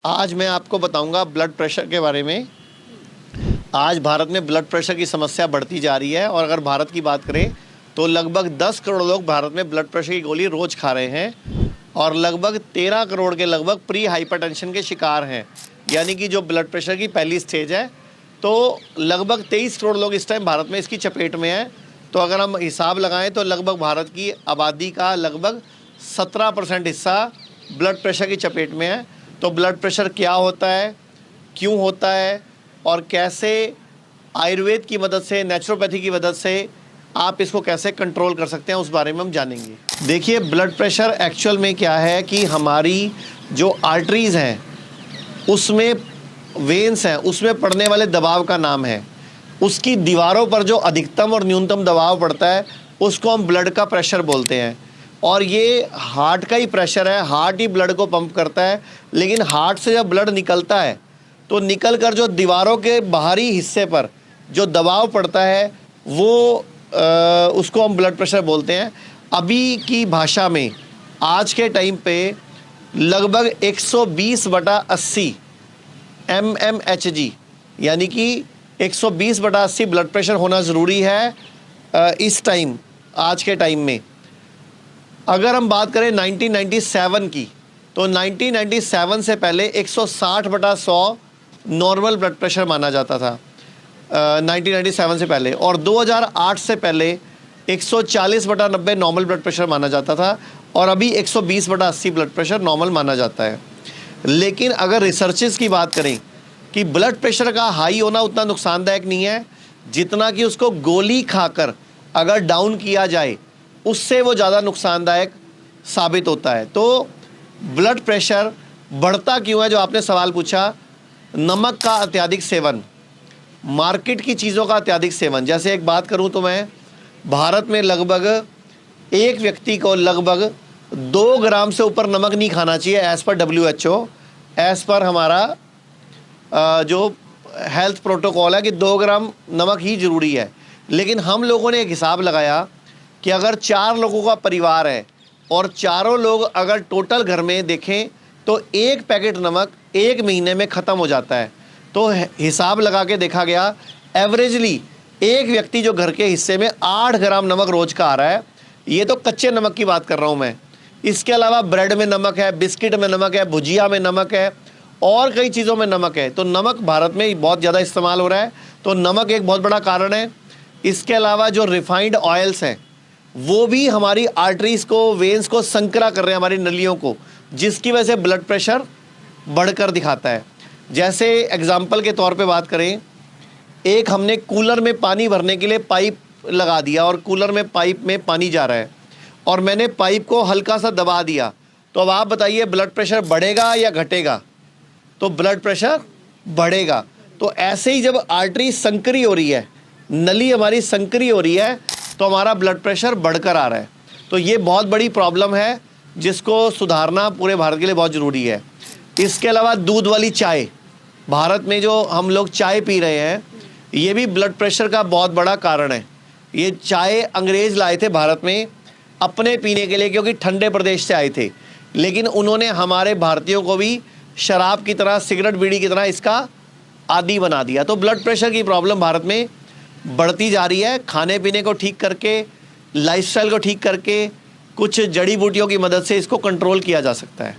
आज मैं आपको बताऊंगा ब्लड प्रेशर के बारे में। आज भारत में ब्लड प्रेशर की समस्या बढ़ती जा रही है और अगर भारत की बात करें तो लगभग 10 करोड़ लोग भारत में ब्लड प्रेशर की गोली रोज़ खा रहे हैं और लगभग 13 करोड़ के लगभग प्री हाइपरटेंशन के शिकार हैं, यानी कि जो ब्लड प्रेशर की पहली स्टेज है। तो लगभग 23 करोड़ लोग इस टाइम भारत में इसकी चपेट में हैं। तो अगर हम हिसाब लगाएं तो लगभग भारत की आबादी का लगभग 17% हिस्सा ब्लड प्रेशर की चपेट में है। तो ब्लड प्रेशर क्या होता है, क्यों होता है और कैसे आयुर्वेद की मदद से, नेचुरोपैथी की मदद से आप इसको कैसे कंट्रोल कर सकते हैं, उस बारे में हम जानेंगे। देखिए, ब्लड प्रेशर एक्चुअल में क्या है कि हमारी जो आर्टरीज़ हैं उसमें, वेन्स हैं, उसमें पड़ने वाले दबाव का नाम है। उसकी दीवारों पर जो अधिकतम और न्यूनतम दबाव पड़ता है उसको हम ब्लड का प्रेशर बोलते हैं। और ये हार्ट का ही प्रेशर है, हार्ट ही ब्लड को पंप करता है। लेकिन हार्ट से जब ब्लड निकलता है तो निकल कर जो दीवारों के बाहरी हिस्से पर जो दबाव पड़ता है वो उसको हम ब्लड प्रेशर बोलते हैं। अभी की भाषा में आज के टाइम पे लगभग 120/80 mmHg, यानी कि 120/80 ब्लड प्रेशर होना ज़रूरी है इस टाइम, आज के टाइम में। अगर हम बात करें 1997 की तो 1997 से पहले 160/100 नॉर्मल ब्लड प्रेशर माना जाता था 1997 से पहले, और 2008 से पहले 140/90 नॉर्मल ब्लड प्रेशर माना जाता था और अभी 120/80 ब्लड प्रेशर नॉर्मल माना जाता है। लेकिन अगर रिसर्चेस की बात करें कि ब्लड प्रेशर का हाई होना उतना नुकसानदायक नहीं है जितना कि उसको गोली खाकर अगर डाउन किया जाए उससे वो ज़्यादा नुकसानदायक साबित होता है। तो ब्लड प्रेशर बढ़ता क्यों है, जो आपने सवाल पूछा, नमक का अत्यधिक सेवन, मार्केट की चीज़ों का अत्यधिक सेवन। जैसे एक बात करूं तो मैं, भारत में लगभग एक व्यक्ति को लगभग 2 ग्राम से ऊपर नमक नहीं खाना चाहिए as per WHO, as per हमारा जो हेल्थ प्रोटोकॉल है कि 2 ग्राम नमक ही ज़रूरी है। लेकिन हम लोगों ने एक हिसाब लगाया कि अगर 4 लोगों का परिवार है और चारों लोग अगर टोटल घर में देखें तो 1 पैकेट नमक 1 महीने में ख़त्म हो जाता है। तो हिसाब लगा के देखा गया, एवरेजली एक व्यक्ति जो घर के हिस्से में 8 ग्राम नमक रोज़ का आ रहा है। ये तो कच्चे नमक की बात कर रहा हूँ मैं। इसके अलावा ब्रेड में नमक है, बिस्किट में नमक है, भुजिया में नमक है और कई चीज़ों में नमक है। तो नमक भारत में बहुत ज़्यादा इस्तेमाल हो रहा है, तो नमक एक बहुत बड़ा कारण है। इसके अलावा जो रिफाइंड ऑयल्स हैं वो भी हमारी आर्टरीज़ को, वेन्स को संकरा कर रहे हैं, हमारी नलियों को, जिसकी वजह से ब्लड प्रेशर बढ़कर दिखाता है। जैसे एग्जाम्पल के तौर पे बात करें, एक हमने कूलर में पानी भरने के लिए पाइप लगा दिया और कूलर में पाइप में पानी जा रहा है और मैंने पाइप को हल्का सा दबा दिया, तो अब आप बताइए ब्लड प्रेशर बढ़ेगा या घटेगा? तो ब्लड प्रेशर बढ़ेगा। तो ऐसे ही जब आर्टरी संकरी हो रही है, नली हमारी संकरी हो रही है, तो हमारा ब्लड प्रेशर बढ़कर आ रहा है। तो ये बहुत बड़ी प्रॉब्लम है जिसको सुधारना पूरे भारत के लिए बहुत ज़रूरी है। इसके अलावा दूध वाली चाय, भारत में जो हम लोग चाय पी रहे हैं, ये भी ब्लड प्रेशर का बहुत बड़ा कारण है। ये चाय अंग्रेज़ लाए थे भारत में अपने पीने के लिए, क्योंकि ठंडे प्रदेश से आए थे, लेकिन उन्होंने हमारे भारतीयों को भी शराब की तरह, सिगरेट बीड़ी की तरह इसका आदी बना दिया। तो ब्लड प्रेशर की प्रॉब्लम भारत में बढ़ती जा रही है। खाने पीने को ठीक करके, लाइफस्टाइल को ठीक करके, कुछ जड़ी बूटियों की मदद से इसको कंट्रोल किया जा सकता है।